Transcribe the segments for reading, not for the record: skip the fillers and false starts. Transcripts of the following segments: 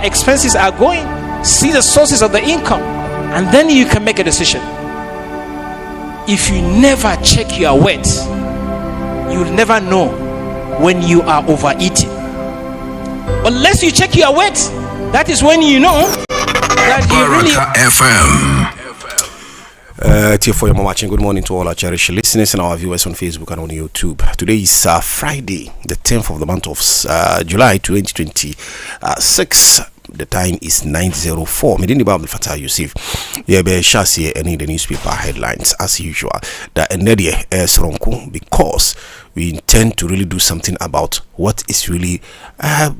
expenses are going, see the sources of the income, and then you can make a decision. If you never check your weight, you'll never know when you are overeating. Unless you check your weight, that is when you know that you really FM. For your watching, good morning to all our cherished listeners and our viewers on Facebook and on YouTube. Today is Friday, the 10th of the month of July 2026. The time is 9:04. Medini Abdul Fatawu. Yeah, be shasi any the newspaper headlines as usual. That Adekye Sronku, because we intend to really do something about what is really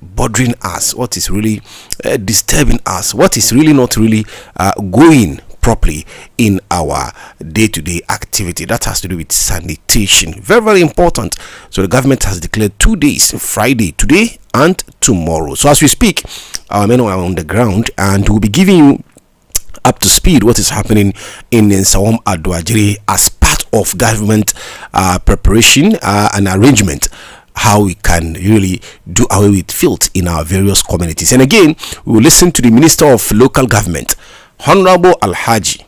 bothering us, what is really disturbing us, what is really not really going properly in our day-to-day activity. That has to do with sanitation. Very, very important. So the government has declared 2 days, Friday, today and tomorrow. So as we speak, our men are on the ground and we'll be giving you up to speed what is happening in Nsawam Adwajiri as part of government preparation and arrangement, how we can really do away with filth in our various communities. And again, we will listen to the Minister of Local Government, Honorable Alhaji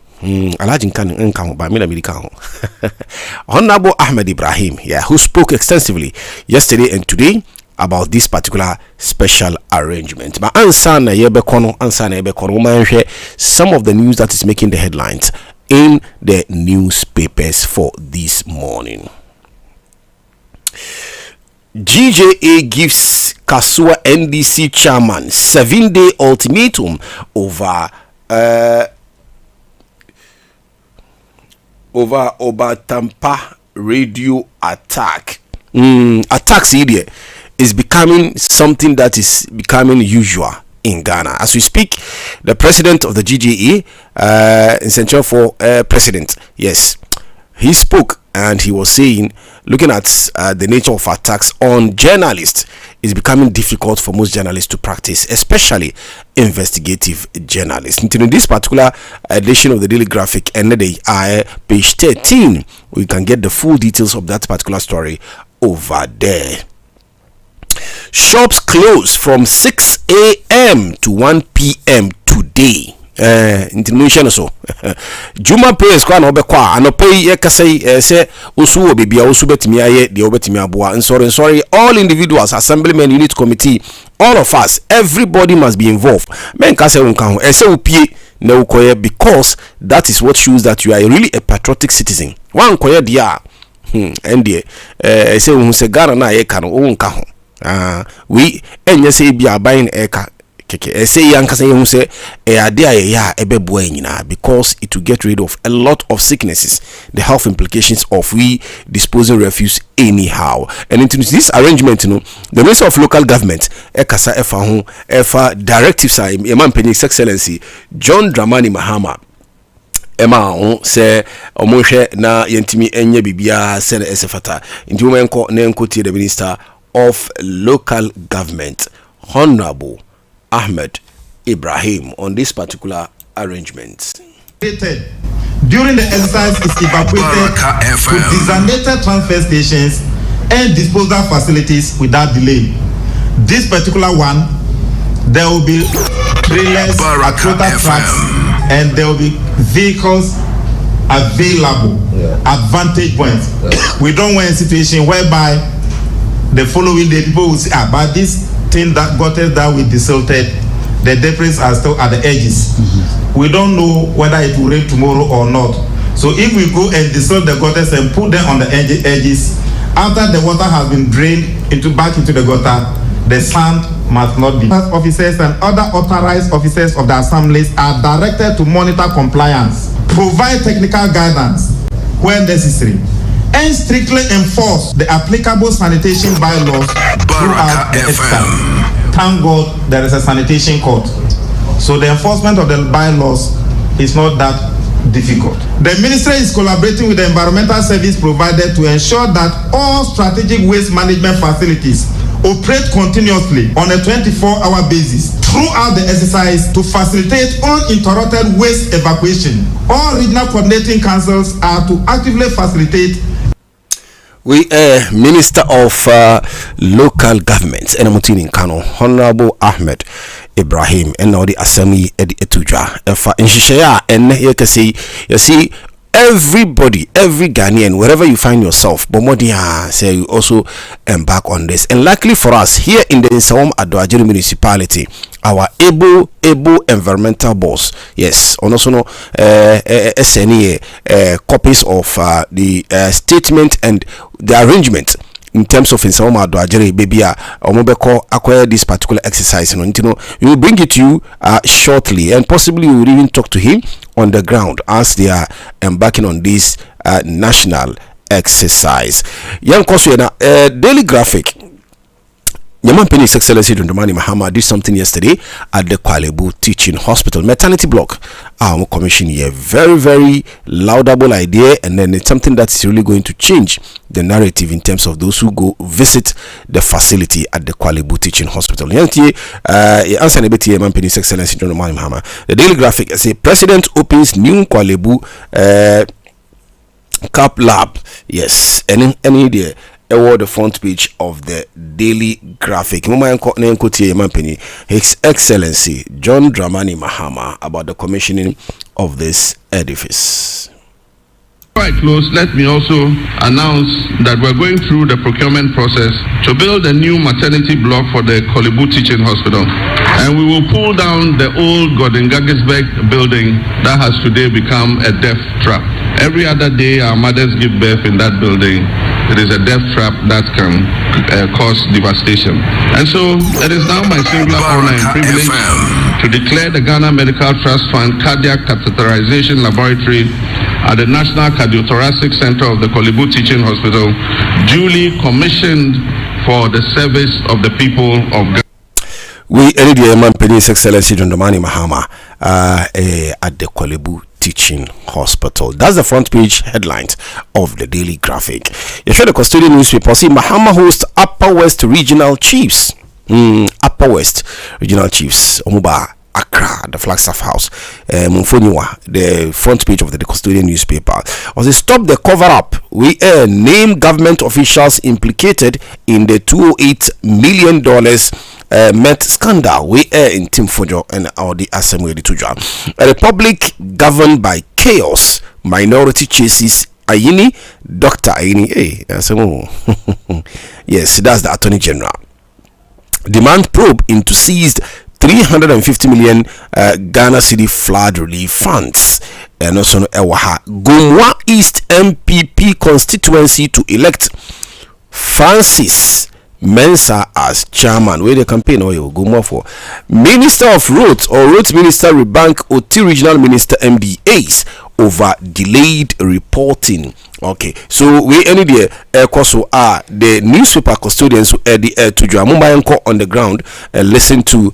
Honorable Ahmed Ibrahim, who spoke extensively yesterday and today about this particular special arrangement. But some of the news that is making the headlines in the newspapers for this morning. GJA gives Kasua NDC chairman 7-day ultimatum over Tampa radio attack. Attacks here is becoming something that is becoming usual in Ghana. As we speak, the president of the GJA, Center for President, yes, he spoke and he was saying, looking at the nature of attacks on journalists, is becoming difficult for most journalists to practice, especially investigative journalists. In this particular edition of the Daily Graphic, and page 13, we can get the full details of that particular story over there. Shops close from 6 a.m. to 1 p.m. today. International so Juma prayers kwa na obekwa anope ye kasai say osu wo bibia osu betimi aye de obetimi aboa and sorry all individuals, assemblymen, unit committee, all of us, everybody must be involved. Men ka say wonka ho say opie na ukoye, because that is what shows that you are really a patriotic citizen. Wan koye dia ndie say won se Ghana na ye ka no wonka ho we enye say bia ban eka keke say yankasa ye hu say ade ya ebeboa nyina, because it will get rid of a lot of sicknesses, the health implications of we disposing refuse anyhow. And into this arrangement, the Minister of Local Government ekasa efa directives are Imam His Excellency John Dramani Mahama Emma say omonhwe na yentimi enye bibia se esefata nti wo menko na enkotie the Minister of Local Government, Honorable Ahmed Ibrahim, on this particular arrangement. During the exercise is evacuated to designated transfer stations and disposal facilities without delay. This particular one, there will be trailers at total tracks and there will be vehicles available at vantage points. We don't want a situation whereby the following day people will say, but this thing that got us that we desilted, the depots are still at the edges. We don't know whether it will rain tomorrow or not. So if we go and dissolve the gutters and put them on the edges, after the water has been drained back into the gutter, the sand must not be. Officers and other authorized officers of the assemblies are directed to monitor compliance, provide technical guidance when necessary, and strictly enforce the applicable sanitation bylaws throughout the exercise. Thank God there is a sanitation court, so the enforcement of the bylaws is not that difficult. The ministry is collaborating with the environmental service provider to ensure that all strategic waste management facilities operate continuously on a 24-hour basis throughout the exercise to facilitate uninterrupted waste evacuation. All regional coordinating councils are to actively facilitate. We Minister of Local Government, Enamutini Kano, Honorable Ahmed Ibrahim and now the assembly etudwa efa nhihye enne ye kase you see everybody, every Ghanaian, wherever you find yourself, Bomodia say you also embark on this. And luckily for us here in the Nsawam Adwajiri municipality, our able environmental boss, yes, also no SNE copies of the statement and the arrangement in terms of Nsawam Adwajiri baby omobeko acquire this particular exercise. You know, we will bring it to you shortly, and possibly we will even talk to him on the ground as they are embarking on this national exercise. Young Koswena, Daily Graphic. Yaman Penny's Excellency Dundumani Mahama did something yesterday at the Kwalebu Teaching Hospital maternity block. Our commission here, very laudable idea, and then it's something that's really going to change the narrative in terms of those who go visit the facility at the Kwalebu Teaching Hospital. Answer Yaman Penny's Excellency Dundumani Mahama. The Daily Graphic say President opens new Kwalebu CAP lab. Yes, any idea. The front page of the Daily Graphic. His Excellency John Dramani Mahama about the commissioning of this edifice. Before I close, let me also announce that we're going through the procurement process to build a new maternity block for the Kwalebu Teaching Hospital. And we will pull down the old Gordon Gaggisberg building that has today become a death trap. Every other day, our mothers give birth in that building. It is a death trap that can cause devastation. And so, it is now my singular honor and privilege to declare the Ghana Medical Trust Fund Cardiac Catheterization Laboratory at the National Cardiothoracic Center of the Kwalebu Teaching Hospital duly commissioned for the service of the people of Ghana. We ended the Yaman Penny's Excellency Dundumani Mahama at the Kwalebu Teaching Hospital. That's the front page headlines of the Daily Graphic. You show the custodian newspaper. See, Mahama hosts Upper West Regional Chiefs. Upper West Regional Chiefs. Omuba Accra, the Flagstaff House. Mumfoniwa, the front page of the custodian newspaper. Also, stop the cover up. We name government officials implicated in the $208 million Met scandal. We in Tim Fojo and our the Assembly Tuja. A republic governed by chaos. Minority chases Ayini, Dr. Ayini. Yes, that's the Attorney General. Demand probe into seized 350 million Ghana City flood relief funds. And also Ewaha Gumwa East MPP constituency to elect Francis Mensah as chairman. Where the campaign or you go more for Minister of Roads or Roads Minister Rebank Oti Regional Minister MDAs over delayed reporting. Okay, so we any the also are the newspaper custodians who the to Mumbai on the ground listen to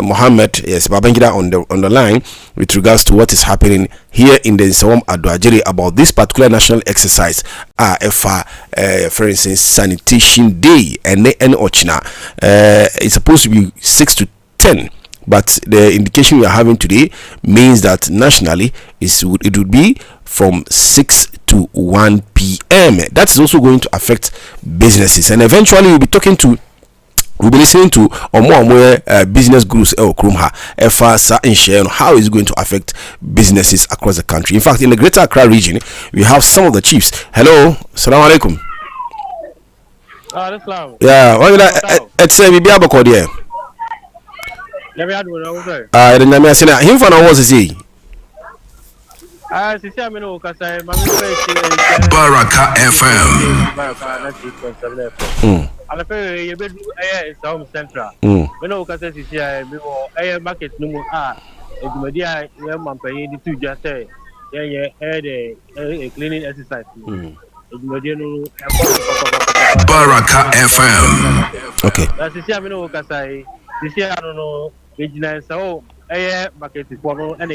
Mohammed, yes, Babangida on the line with regards to what is happening here in the Nsawam Adwajiri about this particular national exercise. For instance, sanitation day and Ochina it's supposed to be 6 to 10. But the indication we are having today means that nationally it would be from 6 to 1 p.m. That is also going to affect businesses, and eventually we'll be listening to more business gurus how is it going to affect businesses across the country. In fact, in the Greater Accra region, we have some of the chiefs. Hello, Assalamu alaikum. Yeah, it's a him for now was he? Baraka FM. And the you be South Central. We know because this year we will market no more. The media paying the two just say cleaning exercise. Baraka FM. Okay. That's this year we know because this year I don't know. So market for and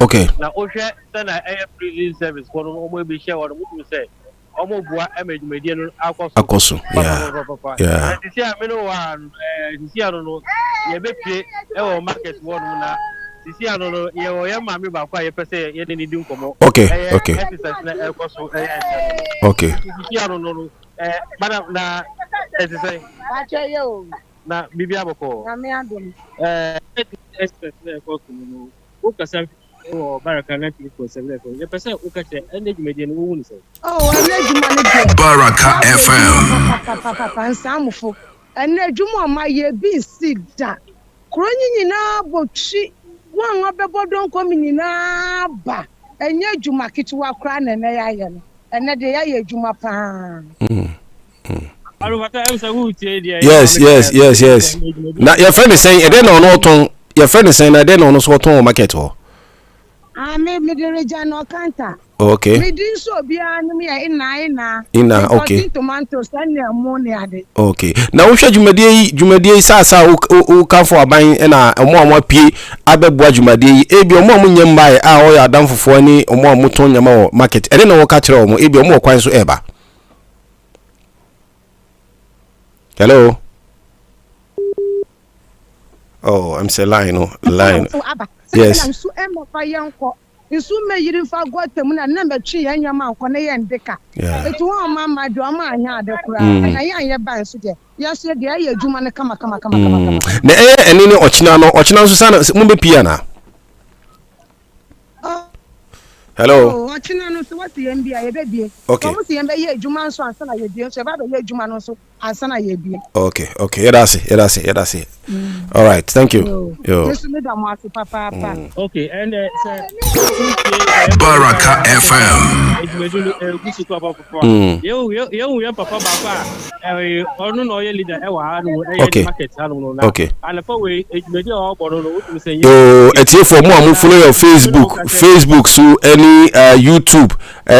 okay. Now Osha send a free service for maybe share what we say. Almost median Akoso. Yeah. This year I know this year I don't know. You be pay market one now. This year I don't know. You mammy ba kwa you say you need to come. Okay. Okay. Okay. This year I don't know. Madam na say na bibi aboko na me adom expert na ko kuno o kasa o Baraka 93.7 ye pese o kache energy media no wu ni se energy man dey Baraka FM papa nsamfo energy mo ma ye bi sida kronyi nyina botwi wan obebodon komi nyina ba enye adwuma kitwa kra na na ya ye no ene de ya ye adwuma pa Yes. Now your friend is saying, "Then on autumn." Your friend is saying, "Then on autumn market." Me the region no counter. Okay. Me din so bia no me ina. Okay. Tomatoes and ammonia de. Okay. Now we should Jumadi sa who come for buying na omo pie abeboa Jumadi e bi omo nyem bai a o ya dan fofo ni omo moton nyama market. E dey na wo ka kire omo e bi omo kwan so eba. Hello. Oh, I'm saying line. Yes. Nsu me yiri fa gotem na na betwi yanyama anko na ye ndeka etu ho mama do ma anya ade kura na ye ban so de yeso de aye adwuma ne kama na eni ni ochina so sana mu be pia na hello ochina no so what ye mbia ye be bie okay so ye mbe ye adwuma so ansana ye bie so ba be ye adwuma no so ansana ye bie okay yeah that's it all right thank you yo okay and Baraka FM yo papa baba onu no ye leader e wa no market hanu na and for we ejumedi o bodo no we say yo etie for mo am follow your Facebook so any YouTube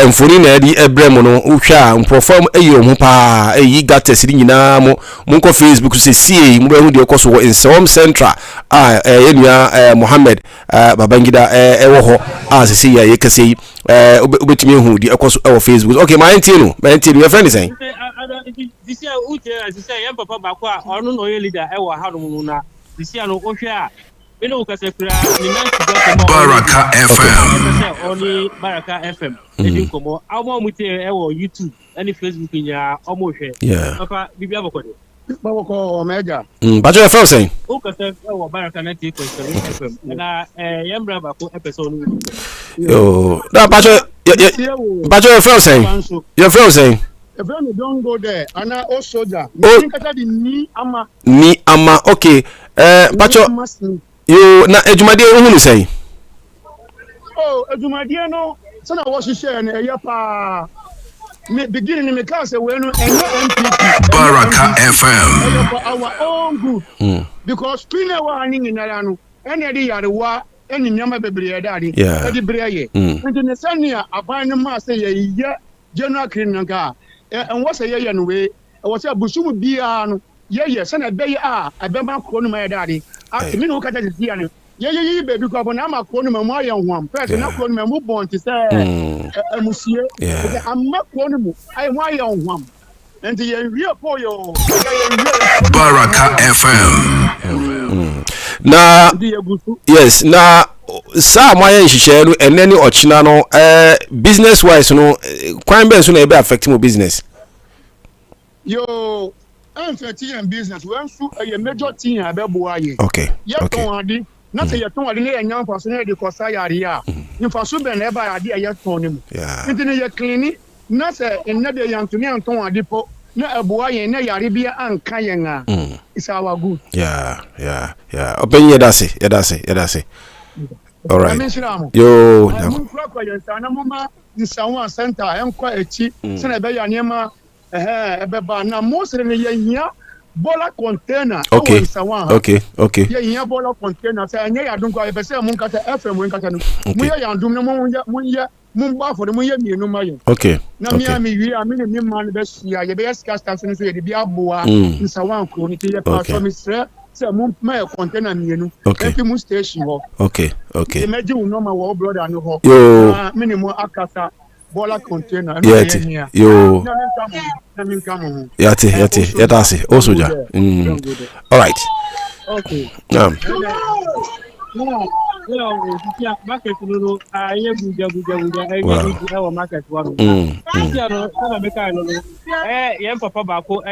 mfoni na di ebrem no uhwa perform eyi omu pa eyi gates ni nyina mo nko Facebook so see mo be hu de ekoso wo in Central yenua Mohammed Babangida ewo ho se ya yekase obetimi hu di ekoso ewo Facebook okay my antino your friend is saying this year this year yan papa ba kwa onu no ye leader ewo ha no na this year no ohwe a eno ukase kura ni Baraka FM only Baraka FM edin komo awo mutie ewo YouTube any Facebook nya omo hwe papa bibia bokode bawoko omega bajo your friend saying ukase ewo Baraka 93.7 FM na yambra ba ko episode yo na bajo your friend saying if you don't go there ana o soldier you kata di ni ama okay bajo yo na ejumade ohunu say ejumade no sana wo hihye na eye pa me beginning me can say we no MPP Baraka FM our own group because pina wa ni nyinara no ene de yarewa eni nyama bebre ya dade e de bre ye nti ne sania aban no ma say ye general criminal en wo say ye no we wo say busum bia no ye sana be ya abema ko no ma dade me no kata di ya no ye baby ko na ma ko no ma mo ayenhwam person na ko no ma mo bon ti say amusie amma ko no mo ay mo ayenhwam nti ye wie po yo Baraka FM na yes na sa mo ayen hihye no enani ochina no business wise no kwan ben so na e be affect mo business yo affecting your business when so a major thing abebo aye okay na say you ton ade na yan faso na de kosa yare a infaso be na e ba ade a ye ton ni mu nti ne ye clean na say enna de yan to ne ton ade po na ebo aye na yare bia anka yen a is our good open ye dase all right yo na mama nsawa center enko echi se na be ya niema ebeba na mosre ne yehia bola container okay yehia bola container say anya ya dunko e be say mun kata FM mun kata no mun ya dum no mun ba for mun ya mienu mayo okay na mi wi ami ne mi man be sia ye be ska staff no so ye de bi aboa nsawa ko ni te pa so mi sre say mun ma container mienu e mun station ho okay e meji un no ma wo brother no ho mi ni mo akasa bola container yo yate that's also ja all right okay market no aye buja our market one ya no na be kai no yem papa ba ko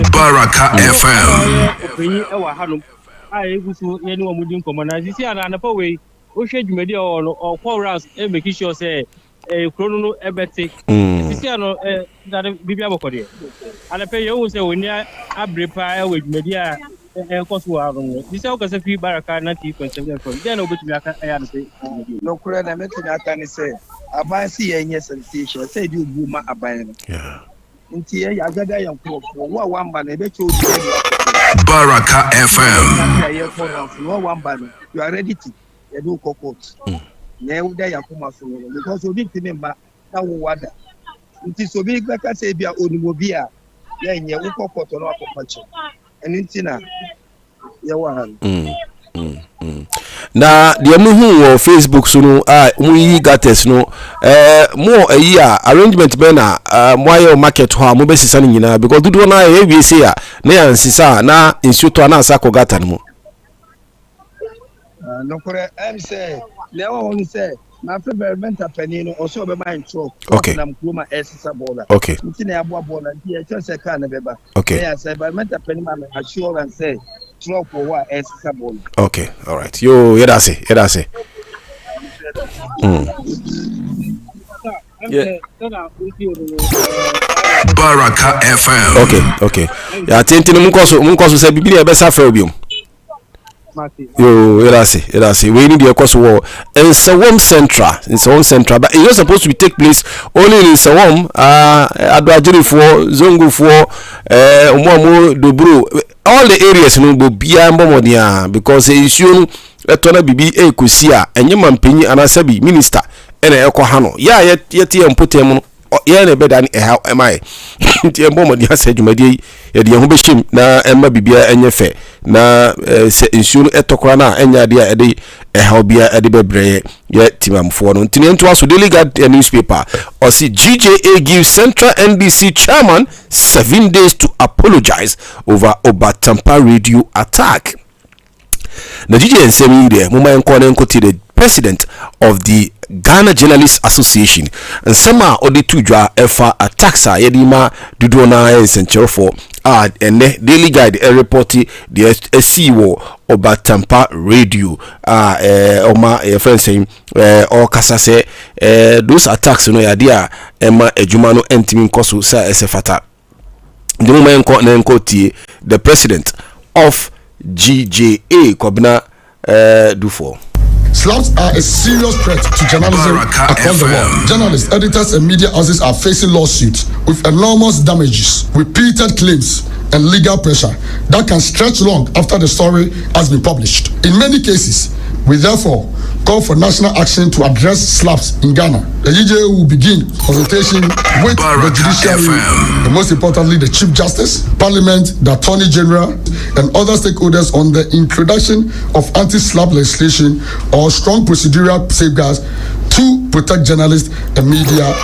Baraka FM. Penny ewa hanu. I gusu yeni wa mudin komana. Sisi ana na pawe. O hwe dwumadi o call rounds e make sure say krono no ebete. Sisi ano that bibia bokode. Ana pe yo say oni abrepa e we dwumadi a koso aron. Sisi o kase fi Baraka 90.7 FM. Then obetumi aka ya no say. No kura na metumi aka ni say aban si yenye sensation say di oguma aban. Yeah. Nti ya agada yankofo wo wamba na ebe cho Baraka FM. Wo wamba you are ready to do court. Na e uda yakuma so because obi timemba na wo wada. Nti so bi gbaka say bia onimobi a yenye wo court no akopache. Eni nti na ye wa han. Na the muhu on Facebook so no muyi gates no mo ayi arrangement be na moye market ho mo be sisa ni nyina because dudu na e say a na yan sisa na insuto na asa ko gata no no kore am say lewa won say na favorite apani no o so be mind truck na mkuma esisa border okay ntina ya bo border nti e chose ka na beba okay ya say favorite apani ma assurance say truck for what esisa border okay all right yo yeda say yeah. Baraka FM. Okay ya tentino munkoso say biblia be sa fa obiom yo yeda say we need the course war in Sawam Central but it's supposed to take place only in Sawam Adwajiri for Zongo for Omo Dobro all the areas no go bia mbomodia because issue etona bibi ekosia enye mampanyi anasabi minister ene ekọ hano ya yeti empotem no ya na beda ni eha emai nti mbomodia se dwumadi ye de ho behim na emma bibia enye fe na se issue etokora na enya de ede eha bia ede bebre ye timamfo no nti nto aso Daily Guide newspaper or see GJA gives Central NDC chairman 7 days to apologize over Obatampa radio attack. Na GJA nsemi de muma enko na enko the president of the Ghana Journalists Association and sama odi tudwa efa attacks a yedima dudu na ensenchero for and Daily Guide report the CEO Obatampa radio oma friend saying all kasa say those attacks no yadia ema ejuma no entimi nkoso sa esefata the moment na enko tie the president of GJA Kobna Dufo. Slaps are a serious threat to journalism across the world. Journalists, editors, and media houses are facing lawsuits with enormous damages, repeated claims, and legal pressure that can stretch long after the story has been published. In many cases, we therefore call for national action to address slaps in Ghana. The GJA will begin consultation with the judiciary, and most importantly, the Chief Justice, Parliament, the Attorney General, and other stakeholders on the introduction of anti-slap legislation or strong procedural safeguards to protect journalists and media.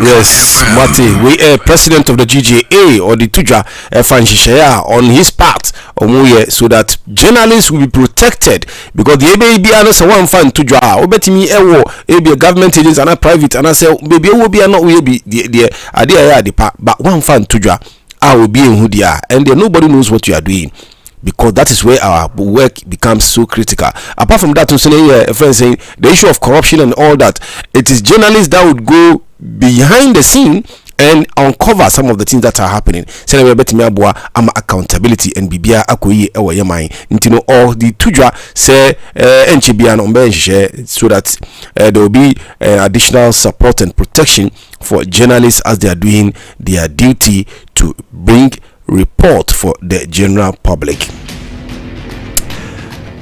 Yes, Mati, we president of the GJA or the Tuja Fanshishaya on his part so that journalists will be protected because the ABB and so one fan Tuja obetimi ewo a government agents and a private and I say maybe will be not will be the idea but one fan Tuja I will be in Hudia and then nobody knows what you are doing. Because that is where our work becomes so critical. Apart from that, a friend saying the issue of corruption and all that, it is journalists that would go behind the scene and uncover some of the things that are happening. Say we bet me aboa am accountability and bibia akoyi ewo yeman. Ntino all the Tuja say enchibia no mbe nhye so that there will be additional support and protection for journalists as they are doing their duty to bring report for the general public.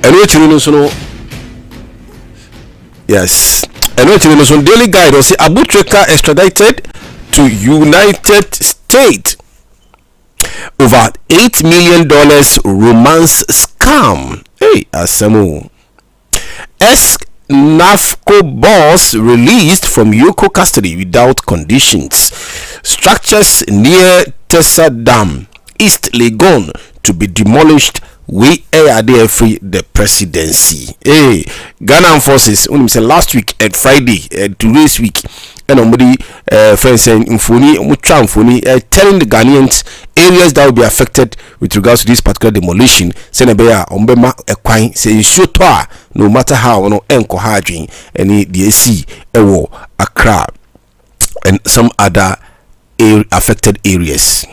And which you yes. And which you Daily Guide will say Abu Treka extradited to United States over $8 million romance scam. Hey, Asemu. NAFCO boss released from Yoko custody without conditions. Structures near Tessa Dam, East Legon to be demolished. We are there free the presidency. Hey, Ghana forces. When we say last week at Friday, today's week, and omudi friends saying mfoni mutwa mfoni telling the Ghanaians areas that will be affected with regards to this particular demolition. Senebea ombema ekwan say nsuo to a no matter how no enko hadwen any the see ewo Accra and some other affected areas.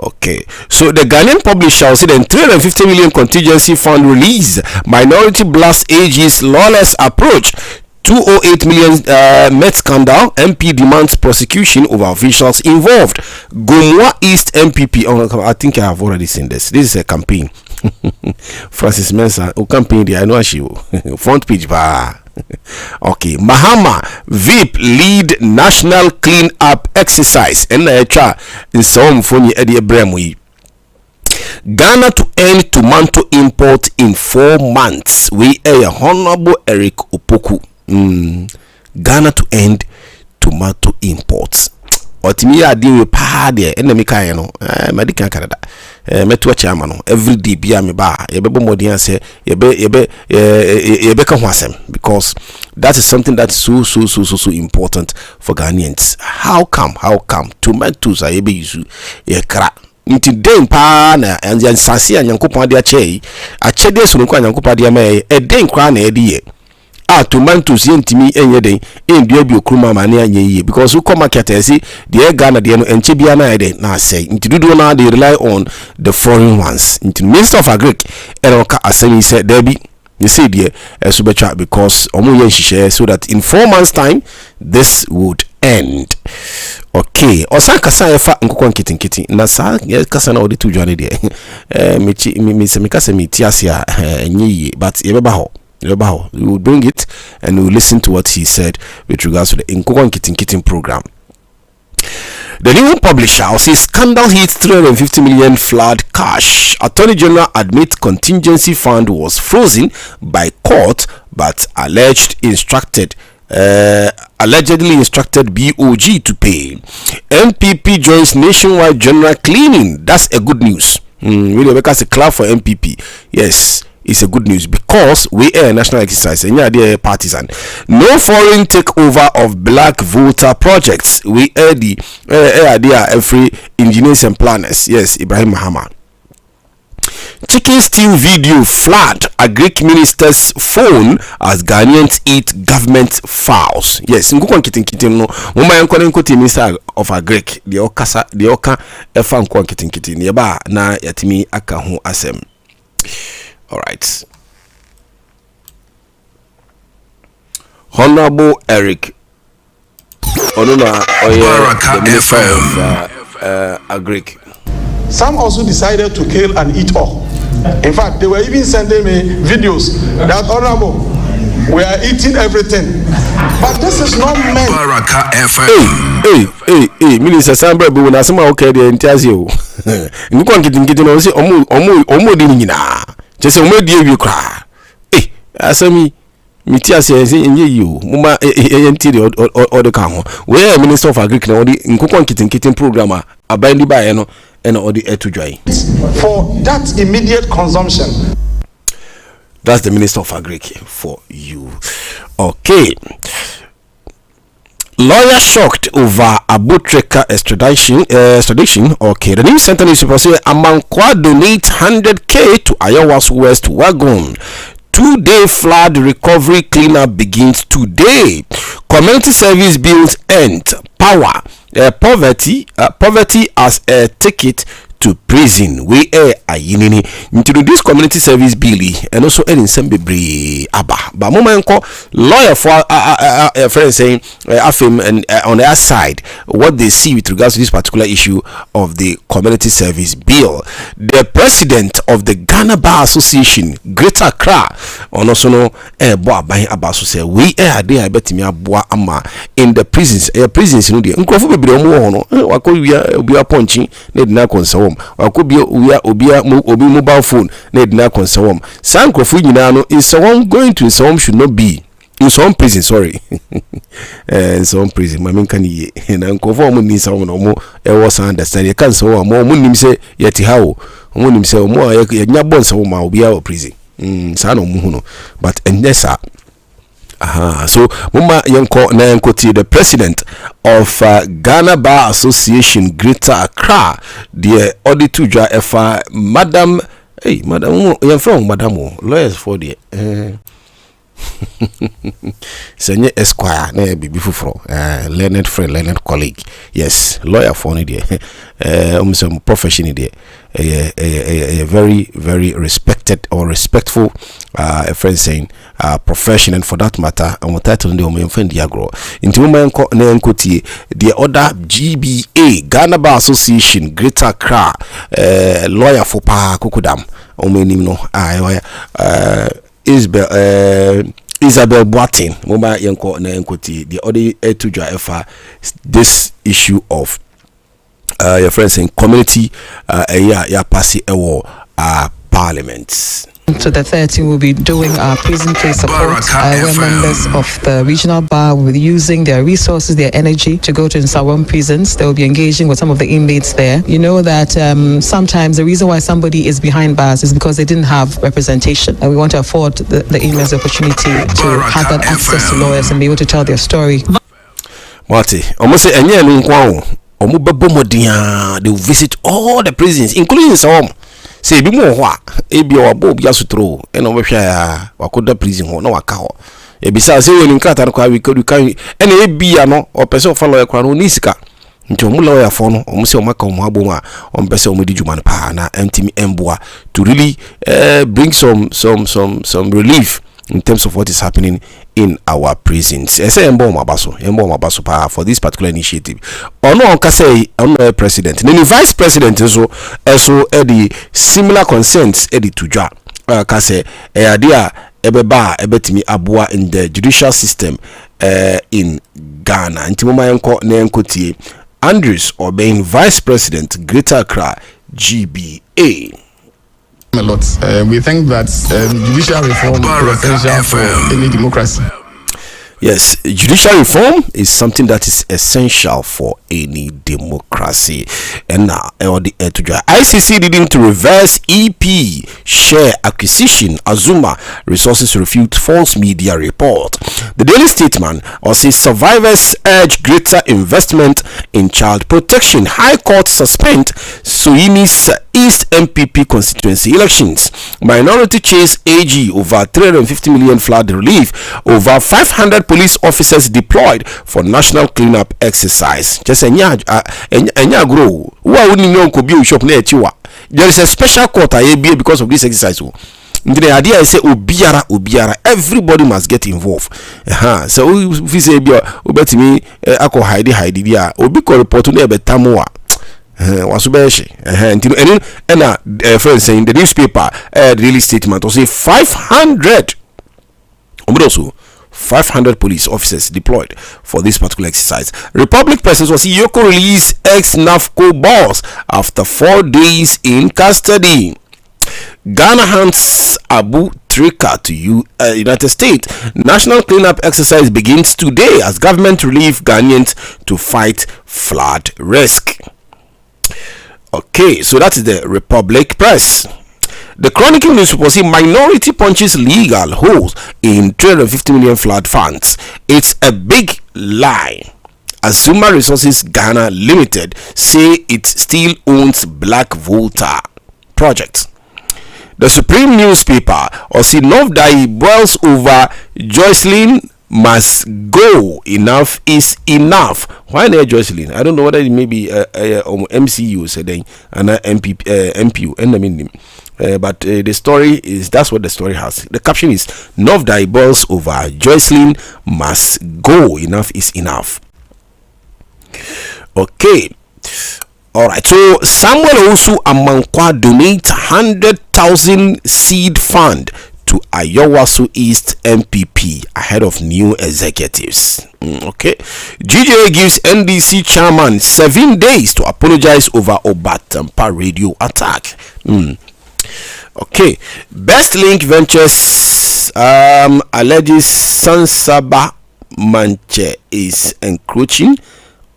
Okay, so the Ghanaian publisher said the 350 million contingency fund release minority blast AG's lawless approach. 208 million Met scandal. MP demands prosecution over officials involved. Gomwa East MPP. Oh, I think I have already seen this. This is a campaign. Francis Mensah, who campaign there? I know she front page bar. Okay, Mahama VIP lead national clean up exercise. And in some funny Eddie Bremwe. Ghana to end tomato import in 4 months. We are Honorable Eric Opoku. Ghana to end tomato imports. Otimi ya deal with pa there enemy kan no medical Canada meto chairman no every day bia me ba ye bebo modian say ye be ka ho asem, because that is something that's so important for Ghanaians. How come tomatoes are ebe use ye kra nti den pa na ansase anyankopon de ache de so nko anyankopon de ma e den kwa na e de ye tomatoes yentimi enye den endua bi okruma mane anye because we come market see the Ghana de no enche bia na ide na say nti dudu na they rely on the foreign ones. Nti Minister of Agric eroka asemi say there be they say there so betra because omo ye nhihye so that in 4 months time this would end. Okay, osaka sa efa nkokon nkitinkiti na sa kasa na odi tu dwane de me se me kasa me tiasia enye but ye beba ho. We will bring it and we will listen to what he said with regards to the Nkokon Kitin program. The new publisher says scandal hits 350 million flood cash. Attorney General admits contingency fund was frozen by court, but allegedly instructed BOG to pay. MPP joins nationwide general cleaning. That's a good news. Really, because a clap for MPP. Yes. It's a good news because we are a national exercise and you are partisan. No foreign takeover of black voter projects. We are the every engineers and planners. Yes, Ibrahim Mahama. Chicken stew video flood a Greek minister's phone as Ghanaians eat government fowls. Yes, nkukon kitin no. Mama yankon nkoti minister of Agric. The oka efa nkukon kitin yeba na yatimi aka ho asem. All right. Honorable Eric Onuna Baraka FM Agric. Some also decided to kill and eat all. In fact, they were even sending me videos that Honorable, we are eating everything. But this is not meant. Baraka FM. Hey, Minister Sambre, but when I say okay, the entire you. You can't get no say omo di nyina. Just say omo di you cry. Asami mitia say enye you. Mama enti the kan ho. We are Minister of Agric na odi nkokon kitin program abandi ba ye no and odi eto dwai. For that immediate consumption. That's the Minister of Agric for you. Okay. Lawyer shocked over Abutreka extradition. Okay, the New Center newspaper say Amankwa donate 100K to Ayawa's West Wagon. 2-day flood recovery cleanup begins today. Community service bills end. Power. Poverty as a ticket to prison. We are ayinini into this community service bill and also in Sembebre Aba. But moment lawyer for friend saying and on their side what they see with regards to this particular issue of the community service bill. The president of the Ghana Bar Association, Greater Accra, on also no boa buying about so say we are there. I bet me aboa ama in the prisons. Prisons no dey. Nkofo bebre omo no. Wako we are punching. Need na console. Obi mobile phone need na console. San crofo nyina no is someone going to some should not be in some prison, sorry. In some prison my men kan ye na nkofo mo ni some no mo e was understand you can so mo nim say yeti how mo nim say mo ya nya bon so ma obi a prison sa no mo no but endesa So mama yenko na yenkoti the president of Ghana Bar Association Greater Accra, the auditor dwa efa madam you're from madam lawyers for the Senye Esquire, ne bibi fufro, learned friend, learned colleague. Yes, lawyer for ni there. Some profession in there. A very, very respected or respectful a friend saying profession, and for that matter, I'm title the omen friend diagro. Into woman nenkoti the other GBA Ghana Bar Association Greater Accra lawyer for pa kukudam. Omenim no Isabel Boatin, Moma Yanko Nankoti, the other to drive this issue of your friends in community ya passy parliaments. To the 13, we'll be doing our prison case support where members of the regional bar will be using their resources, their energy to go to Nsawam prisons. They will be engaging with some of the inmates there. You know that sometimes the reason why somebody is behind bars is because they didn't have representation, and we want to afford the inmates the opportunity to have that access to lawyers and be able to tell their story. Marty, almost say any they will visit all the prisons, including Nsawam. Say be more wa ebi o abo bia sutro e no behwa ya wakoda prison ho na waka ho e bisa say when nkata no kwa we kan e na ebi ya no o pese o follow e kwa no ni sika nti o mu lawyer fo no o mu se o maka o mu abo ma o pese o mu di juma pa na ntimi emboa to really bring some relief in terms of what is happening in our prisons. I say embo mabaso pa for this particular initiative. Ono onka say ono president. Then vice president so the similar concerns edi tujwa. Ka say idea ebeba ebetimi aboa in the judicial system in Ghana. Ntimoma yenko na yenkotie Andrews Obeng, vice president Greater Accra GBA. A lot. We think that judicial reform is essential for any democracy. Yes, judicial reform is something that is essential for any democracy. And now, the ICC leading to reverse EP share acquisition. Azuma resources refute false media report. The Daily Statesman says survivors urge greater investment in child protection. High Court suspend Soyini's East MPP constituency elections. Minority chase AG over 350 million flood relief. Over 500 police officers deployed for national cleanup exercise. Just enya grow. There is a special court because of this exercise. The idea is say obiara everybody must get involved. So if you say obetimi ako hide dia obi ko report na ebetamoa wasubeshi and friends saying the newspaper the Daily Statement to say 500 police officers deployed for this particular exercise. Republic Press was Yoko release ex-NAFCO boss after 4 days in custody. Ghana hands Abu Trika to United States. National cleanup exercise begins today as government relieve Ghanaians to fight flood risk. Okay, so that is the Republic Press. The Chronicle newspaper see minority punches legal holes in 350 million flood funds. It's a big lie. Azuma Resources Ghana Limited say it still owns Black Volta project. The Supreme newspaper see Novdai boils over Jocelyn must go. Enough is enough. Why there Jocelyn? I don't know whether it may be MCU said and MPU and I mean but the story is that's what the story has. The caption is Novdai boils over Jocelyn must go. Enough is enough. Okay. Alright, so Samuel also Amankwa donate 100,000 seed fund to Ayawaso East MPP ahead of new executives. Okay, GJ gives NDC chairman 7 days to apologize over Obatampa radio attack. Okay, Best Link Ventures alleges Sansaba Manche is encroaching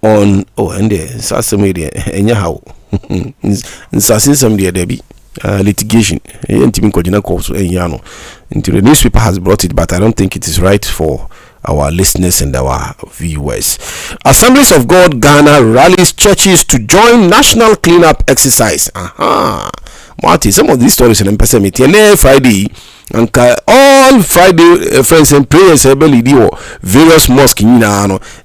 on and the social media anyhow. Nsassin some there Debbie. litigation. The newspaper has brought it, but I don't think it is right for our listeners and our viewers. Assemblies of God Ghana rallies churches to join national cleanup exercise. Marty, some of these stories in Friday and all Friday friends and prayers various mosques.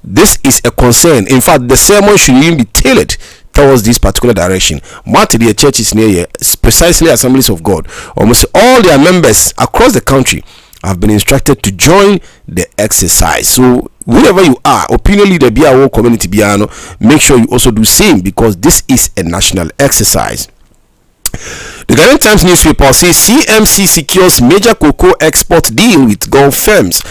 This is a concern. In fact, the sermon should even be tailored towards this particular direction. Marty, the churches near here, precisely Assemblies of God, almost all their members across the country have been instructed to join the exercise. So wherever you are, opinion leader BAWO community Biano, make sure you also do same, because this is a national exercise. The Ghanaian Times newspaper says CMC secures major cocoa export deal with Gulf firms,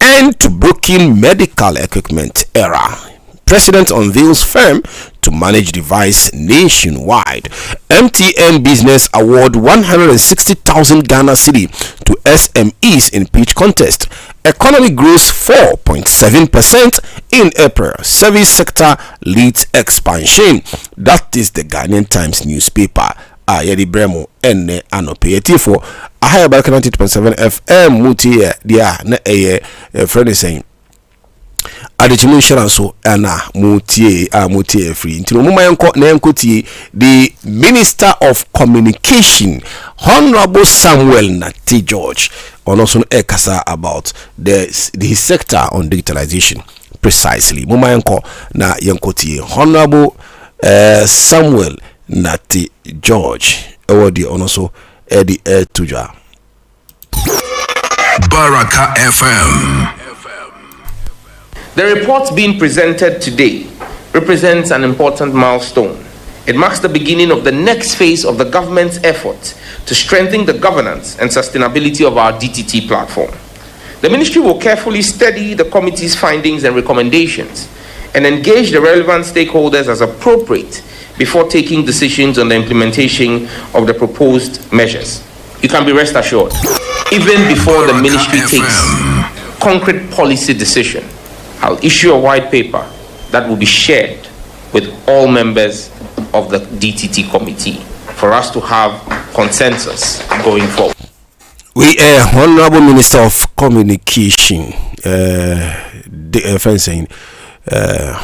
end to broken medical equipment era. President unveils firm to manage device nationwide. MTN Business award 160,000 Ghana cedi to SMEs in pitch contest. Economy grows 4.7% in April. Service sector leads expansion. That is the Ghanaian Times newspaper. Yedi Bremo ene anopeyeti for Ahaya Baraka 90.7 FM muti dia na friend is saying Adekye insurance so ana mutie free ntino muma yanko na yankotie the Minister of Communication Honorable Samuel Nati George on also ekasa about his sector on digitalization precisely muma yanko na yankotie Honorable Samuel Nati George award on also Eddie Tuja Baraka FM. The report being presented today represents an important milestone. It marks the beginning of the next phase of the government's effort to strengthen the governance and sustainability of our DTT platform. The ministry will carefully study the committee's findings and recommendations and engage the relevant stakeholders as appropriate before taking decisions on the implementation of the proposed measures. You can be rest assured, even before the ministry takes concrete policy decision, I'll issue a white paper that will be shared with all members of the DTT committee for us to have consensus going forward. We Honorable Minister of Communication, saying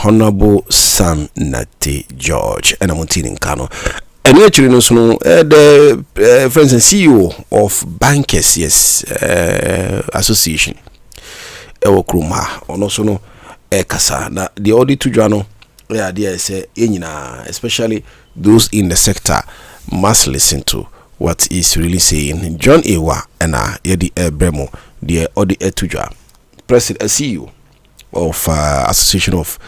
Honorable Sam Nati George and Amontini Kano. And we actually know the friends and CEO of Bankers Association. Ewokruma ono so no kasa na the audit to journal there say especially those in the sector must listen to what is really saying. John Ewa and Yedi Bremo the audit to journal president CEO of Association of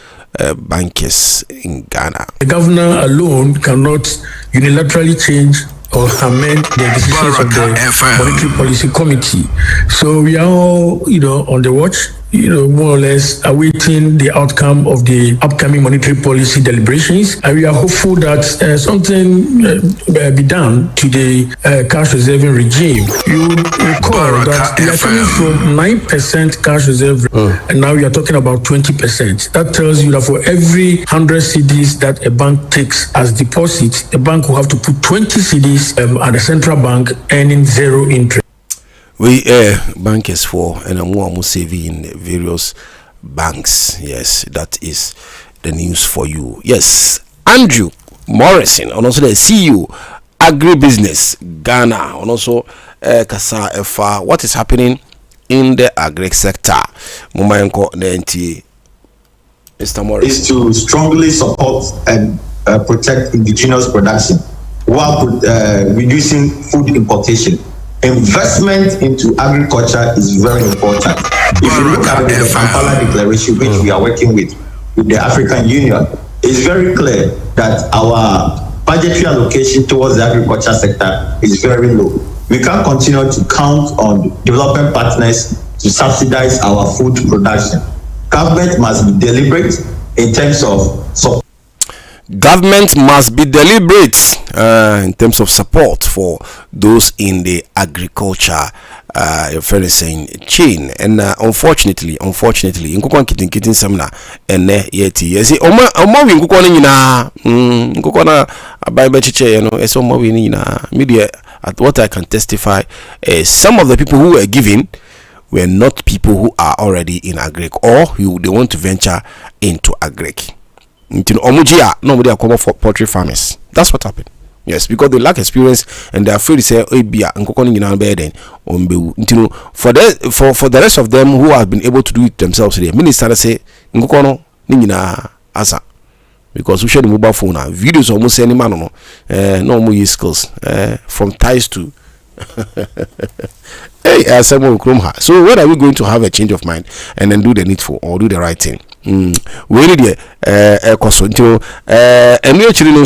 Bankers in Ghana. The governor alone cannot unilaterally change or amend the decisions of the Monetary Policy Committee. So we are all, on the watch, more or less awaiting the outcome of the upcoming monetary policy deliberations. And we are hopeful that something be done to the cash reserving regime. You recall that we are coming from 9% cash reserve, and now we are talking about 20%. That tells you that for every 100 cedis that a bank takes as deposit, the bank will have to put 20 cedis at the central bank, earning zero interest. We bankers for and more saving in various banks. Yes, that is the news for you. Yes, Andrew Morrison, and also the CEO Agribusiness Ghana, and also Kasa Efa. What is happening in the agri sector? Mumayanko NT, Mr. Morrison is to strongly support and protect indigenous production while reducing food importation. Investment into agriculture is very important. If you look at the Kampala Declaration, which we are working with the African Union, it's very clear that our budgetary allocation towards the agriculture sector is very low. We can't continue to count on development partners to subsidize our food production. Government must be deliberate in terms of support. government must be deliberate in terms of support for those in the agriculture saying chain. And unfortunately nkukwan kitin samna ene yeti yesi oma wi nkukwan nyina nkukwan abai chiche you know eso oma wi nyina media. At what I can testify is some of the people who were given were not people who are already in agric or who they want to venture into agric. Nobody are common for poultry farmers. That's what happened. Yes, because they lack experience and they are afraid to say, "Oh, be for the rest of them who have been able to do it themselves, the minister say, asa." Because we share the mobile phone now, videos almost any man no more use skills from ties to hey someone so when are we going to have a change of mind and then do the needful or do the right thing? We need and we actually know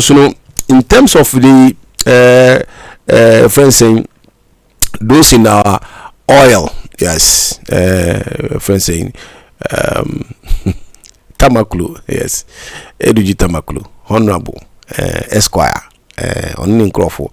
in terms of the friends saying those in our oil, yes, friends saying Tamaklu, yes, Eduji Tamaklu, Honorable Esquire, on Crawford.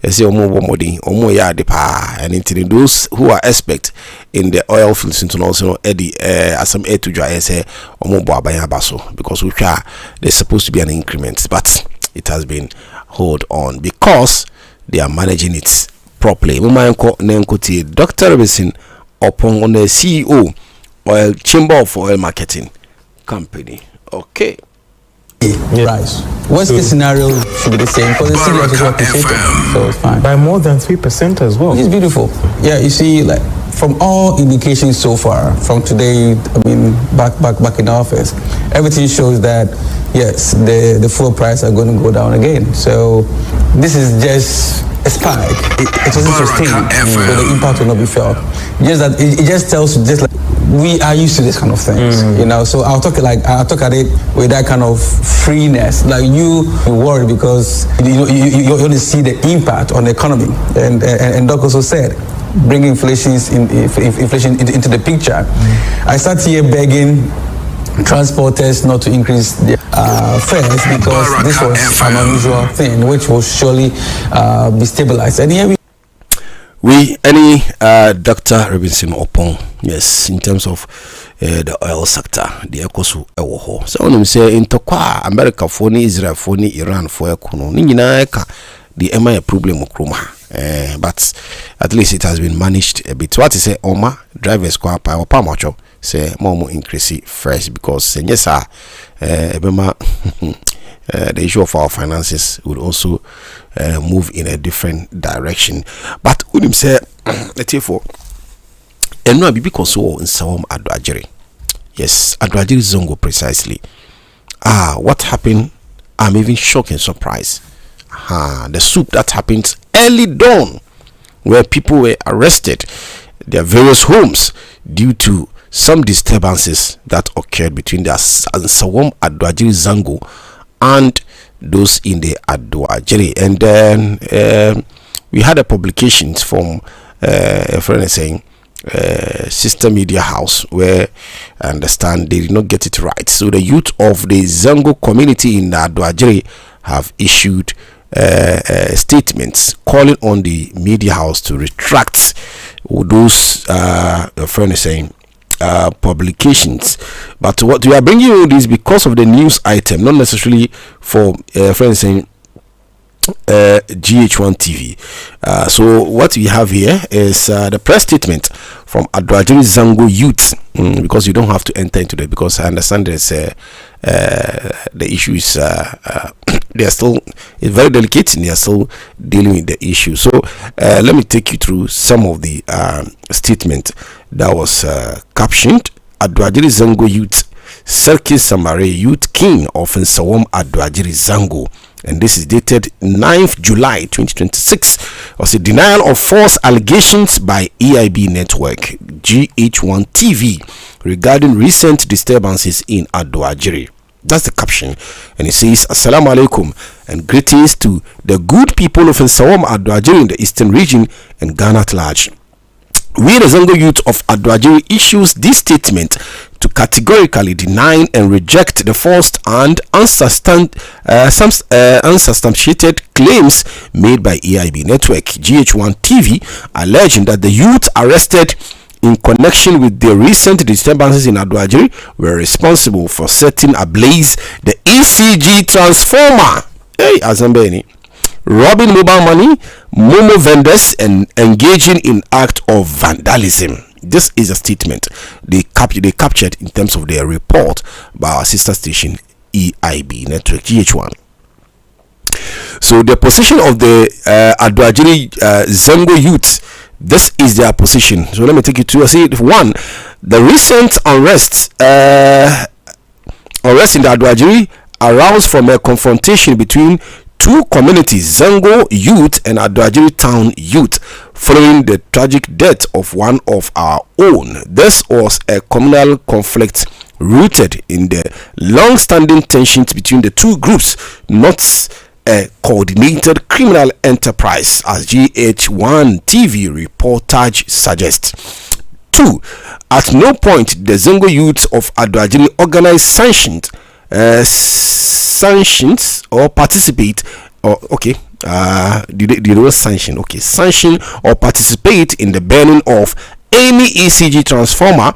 You see, omo ya de pa, and into those who are expert in the oil fields into also Eddie as some to dry say omo boabaya baso because we are there's supposed to be an increment, but it has been hold on because they are managing it properly. Dr. Robinson upon on the CEO Oil Chamber of Oil Marketing Company. Okay. Right. Worst case scenario should be the same because the city is appreciated, so it's fine. By more than 3% as well. It's beautiful. Yeah, you see, like from all indications so far, from today, I mean, back in the office, everything shows that yes, the fuel price are going to go down again. So this is just a spike. It doesn't sustain, so the impact will not be felt. Just that it just tells you just like we are used to this kind of things, you know. So I'll talk at it with that kind of freeness. Like you worry because you want to see the impact on the economy, and Doc also said, bring inflation into the picture. I start here begging transporters not to increase their fares because this was an unusual thing, which will surely be stabilized. And here any Dr. Robinson Opon, yes, in terms of the oil sector, the ekosu ewoho. So when we say in Tokwa, America for ni Israel for ni Iran for ekono, ni nyina eka the MI problem okroma. But at least it has been managed a bit. What is say Oma drivers kwa pa opa mocho say more increase first because yes sir the issue of our finances would also move in a different direction. But Udim say let's say for and no be so in Sawam Adwajiri. Yes, Adwajiri Zongo precisely. What happened? I'm even shocked and surprised. The soup that happened early dawn where people were arrested their various homes due to some disturbances that occurred between the Sawam Adwajiri Zango and those in the Adwajiri. And then we had a publication from a friend saying Sister Media House where I understand they did not get it right. So the youth of the Zango community in the Adwajiri have issued statements calling on the media house to retract those friend saying publications. But what we are bringing you this because of the news item, not necessarily for friends saying GH1 TV. So what we have here is the press statement from Adwajiri Zango youth, because you don't have to enter into that because I understand there's the issue is they are still it's very delicate and they are still dealing with the issue. So let me take you through some of the statement that was captioned. Adwajiri Zango youth Serki Samare youth king of Nsawam Adwajiri Zango, and this is dated 9th July 2026, was a denial of false allegations by EIB Network GH1 TV regarding recent disturbances in Adwajiri. That's the caption, and it says Assalamu alaikum and greetings to the good people of Nsawam Adwajiri in the eastern region and Ghana at large. We, the Zango youth of Adwajiri, issues this statement to categorically deny and reject the false and unsubstantiated claims made by AIB Network GH1 TV, alleging that the youth arrested in connection with the recent disturbances in Aduajiri were responsible for setting ablaze the ECG transformer, robbing mobile money, Momo vendors, and engaging in act of vandalism. This is a statement they captured in terms of their report by our sister station EIB Network GH1. So the position of the Aduajiri Zango youth, this is their position. So let me take you to see one. The recent unrest in the Aduajiri arose from a confrontation between two communities, Zango youth and Aduajiri town youth, following the tragic death of one of our own. This was a communal conflict rooted in the long-standing tensions between the two groups, not a coordinated criminal enterprise, as GH1 TV reportage suggests. 2. At no point the Zango youth of Aduajiri organized sanctions or participate sanction or participate in the burning of any ECG transformer,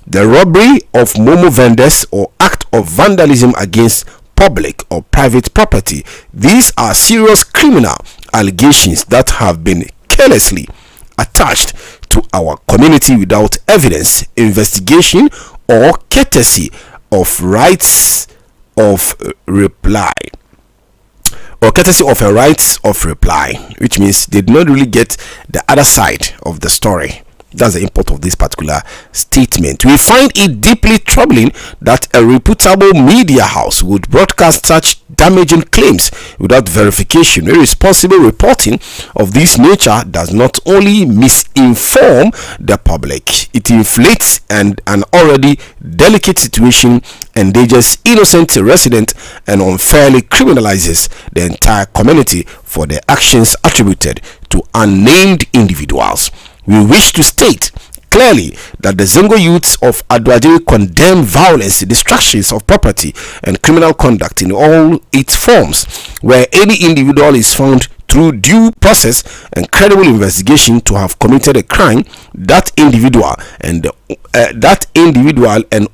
the robbery of Momo vendors, or act of vandalism against public or private property. These are serious criminal allegations that have been carelessly attached to our community without evidence, investigation, or courtesy of rights of reply. Which means they did not really get the other side of the story. That's the import of this particular statement. We find it deeply troubling that a reputable media house would broadcast such damaging claims without verification. Irresponsible reporting of this nature does not only misinform the public, it inflates an already delicate situation, endangers innocent residents, and unfairly criminalizes the entire community for their actions attributed to unnamed individuals. We wish to state clearly that the Zango youths of Aduajiri condemn violence, destructions of property, and criminal conduct in all its forms. Where any individual is found through due process and credible investigation to have committed a crime, that individual and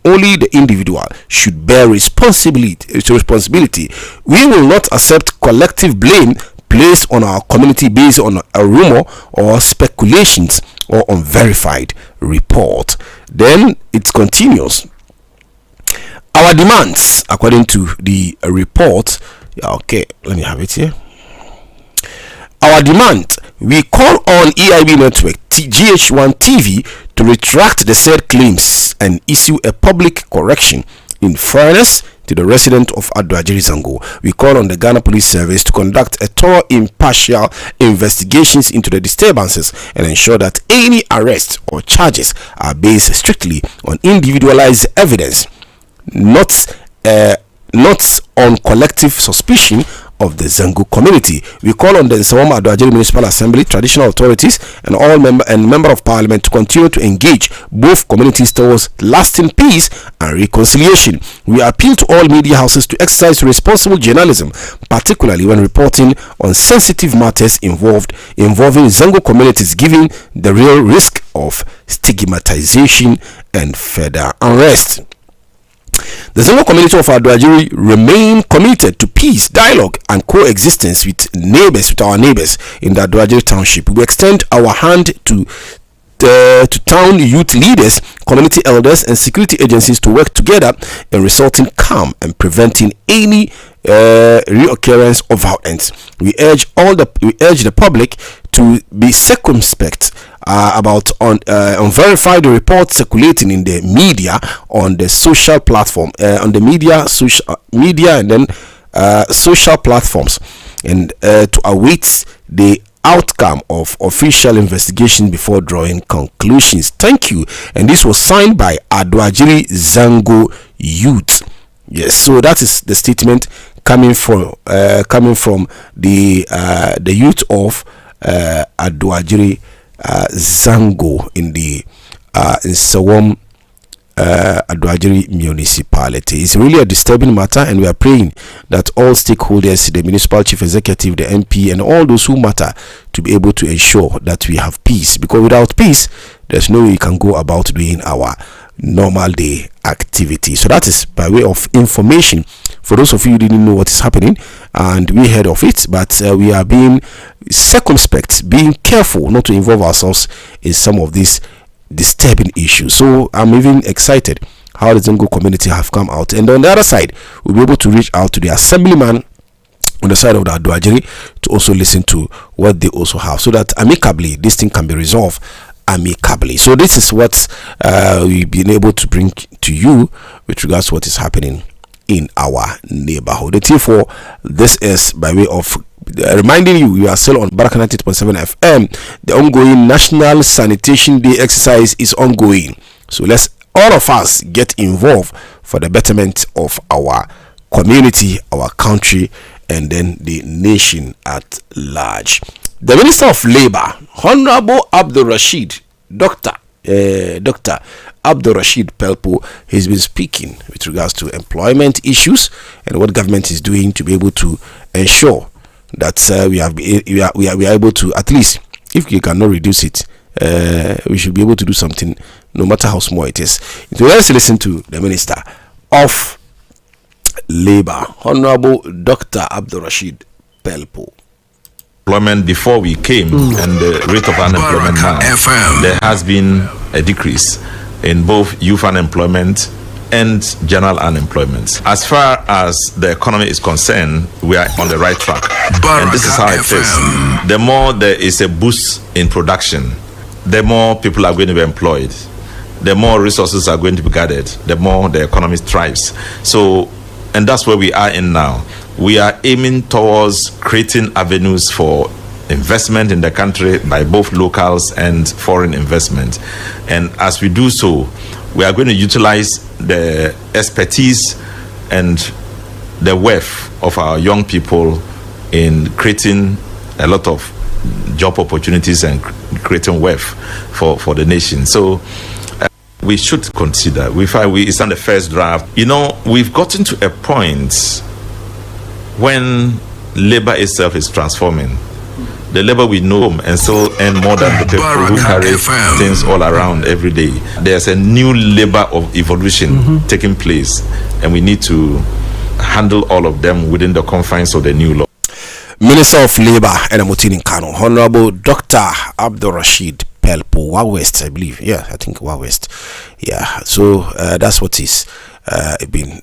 only the individual should bear responsibility. We will not accept collective blame placed on our community based on a rumor or speculations or unverified report. Then it continues. Our demands, according to the report, let me have it here. Our demand: we call on EIB Network GH1 TV to retract the said claims and issue a public correction in fairness to the resident of Aduajiri Zango. We call on the Ghana Police Service to conduct a thorough, impartial investigations into the disturbances and ensure that any arrests or charges are based strictly on individualized evidence, not on collective suspicion of the Zango community. We call on the Nsawam Aduajiri Municipal Assembly, traditional authorities, and all member of parliament to continue to engage both communities towards lasting peace and reconciliation. We appeal to all media houses to exercise responsible journalism, particularly when reporting on sensitive matters involving Zango communities, given the real risk of stigmatization and further unrest. The Zango community of Aduajiri remain committed to peace, dialogue, and coexistence with our neighbors in the Aduajiri township. We extend our hand to town youth leaders, community elders, and security agencies to work together in resulting calm and preventing any reoccurrence of violence. We urge the public to be circumspect about unverified reports circulating in the media, on the social platform, on the media and then social platforms, and to await the outcome of official investigation before drawing conclusions. Thank you. And this was signed by Aduajiri Zango youth. Yes, so that is the statement coming from the youth of Aduajiri Zango in the Nsawam Adwajiri municipality. It's really a disturbing matter, and we are praying that all stakeholders, the municipal chief executive, the MP, and all those who matter, to be able to ensure that we have peace, because without peace there's no way we can go about doing our normal day activity. So that is by way of information for those of you who didn't know what is happening, and we heard of it, but we are being circumspect, being careful not to involve ourselves in some of these disturbing issues. So I'm even excited how the Zongo community have come out, and on the other side we'll be able to reach out to the assemblyman on the side of the Adwajiri to also listen to what they also have, so that amicably this thing can be resolved amicably. So this is what we've been able to bring to you with regards to what is happening in our neighborhood. The T4, this is by way of reminding you are still on Baraka 90.7 FM. The ongoing National Sanitation Day exercise is ongoing, so let's all of us get involved for the betterment of our community, our country, and then the nation at large. The Minister of Labour, Honorable Abdul Dr. Abdul Rashid Pelpo, has been speaking with regards to employment issues and what government is doing to be able to ensure that we are able to, at least if you cannot reduce it, we should be able to do something, no matter how small it is. So let's listen to the Minister of Labour, Honorable Dr. Abdul Rashid Pelpo. Employment before we came and the rate of unemployment now, there has been a decrease in both youth unemployment and general unemployment. As far as the economy is concerned, we are on the right track. And this is how it is. The more there is a boost in production, the more people are going to be employed, the more resources are going to be gathered, the more the economy thrives. So, and that's where we are in now. We are aiming towards creating avenues for investment in the country by both locals and foreign investment. And as we do so, we are going to utilize the expertise and the wealth of our young people in creating a lot of job opportunities and creating wealth for the nation. So we should consider, it's on the first draft. You know, we've gotten to a point when labor itself is transforming. The labor we know and still earn more than the people who carry things all around every day. There's a new labor of evolution taking place, and we need to handle all of them within the confines of the new law. Minister of Labour and Mutini Kano, Honorable Dr. Abdul Rashid Pelpo, West, I believe. Yeah, I think West. Yeah, so that's what is been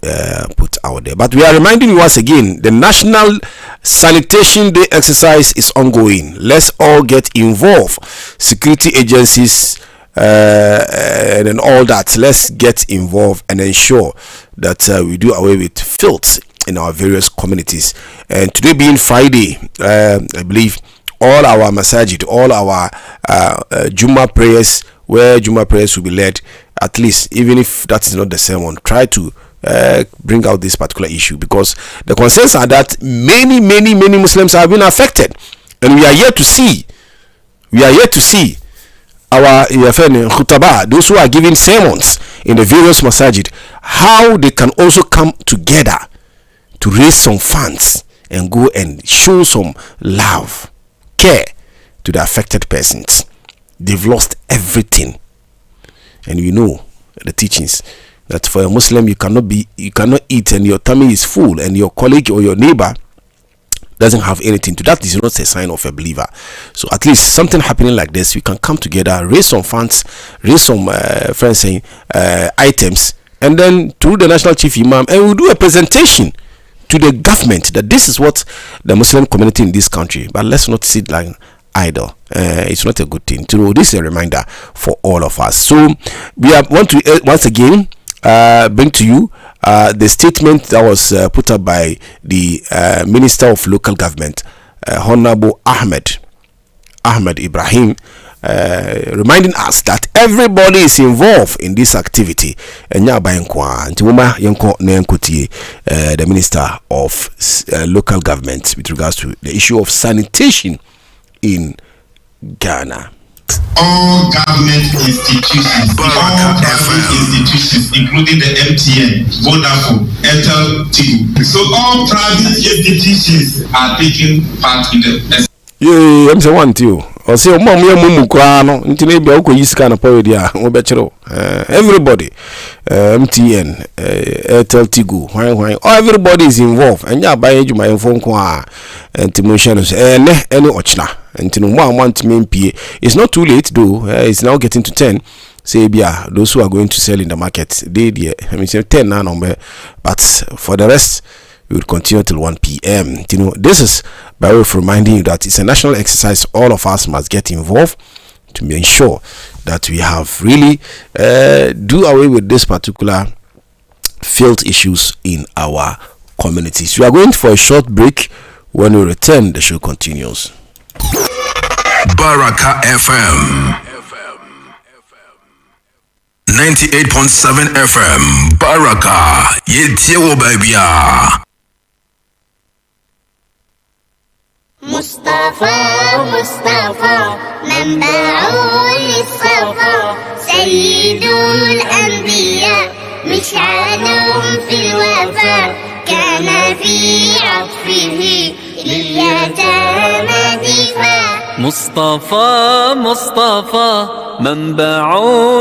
put out there. But we are reminding you once again, the National Sanitation Day exercise is ongoing. Let's all get involved. Security agencies and all that. Let's get involved and ensure that we do away with filth in our various communities. And today being Friday, I believe all our masajid, all our Juma prayers, where Juma prayers will be led, at least, even if that is not the sermon, try to bring out this particular issue, because the concerns are that many Muslims have been affected, and we are yet to see our khutbah, those who are giving sermons in the various masajid, how they can also come together to raise some funds and go and show some love, care to the affected persons. They've lost everything, and you know the teachings that for a Muslim you cannot eat and your tummy is full, and your colleague or your neighbor doesn't have anything to. That is not a sign of a believer. So at least something happening like this, we can come together, raise some funds, raise some friends saying items, and then through the national chief imam, and we'll do a presentation to the government that this is what the Muslim community in this country. But let's not sit like idle. It's not a good thing. So this is a reminder for all of us. So we want to once again bring to you the statement that was put up by the Minister of Local Government, Honorable Ahmed Ibrahim, reminding us that everybody is involved in this activity. And the Minister of Local Government with regards to the issue of sanitation in Ghana. All government government institutions, all private institutions, including the MTN, Vodafone, Airtel, Tigo. So all private institutions are taking part in the. Yeah, I'm the one too. Or say, Mom, you're Mumukrano, into maybe Oko Yiskana Podia, everybody, MTN, Airtel, Tigo, everybody is involved, and yeah, by you my phone call and Timotion, any Ochna, and to 1 main PA. It's not too late, though, it's now getting to 10. Say, yeah, those who are going to sell in the market, I say 10 now, number, but for the rest, we will continue till 1 p.m. You know, this is by way of reminding you that it's a national exercise. All of us must get involved to ensure that we have really do away with this particular field issues in our communities. We are going for a short break. When we return, the show continues. Baraka FM 98.7 FM Baraka Yetiewo Babia مصطفى منبع للصفا سيد الأنبياء مشعلهم في الوفا كان في عطفه لليتامى دفاع مصطفى منبع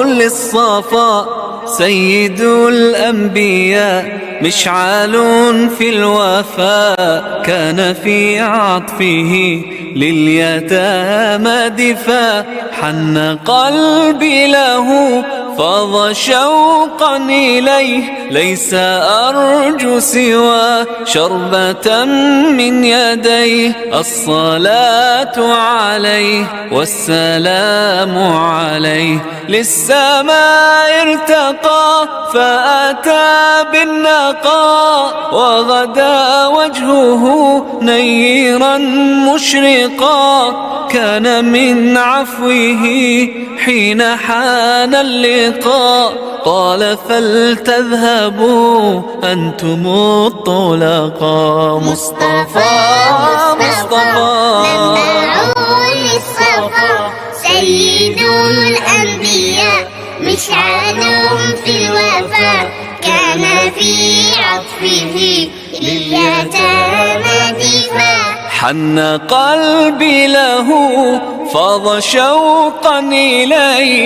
للصفا سيد الأنبياء مشعل في الوفاء كان في عطفه لليتامى دفاع حن قلبي له فاض شوقا إليه ليس أرجو سوى شربة من يديه الصلاة عليه والسلام عليه للسماء ارتقى فأتى بالنقاء وغدا وجهه نيرا مشرقا كان من عفوه حين حان اللقاء قال فلتذهبوا أنتم الطلقاء مصطفى سيد الأنبياء مشعلهم في الوفا كان في عطفه لليتامى دفاع حن قلبي له فاض شوقا إليه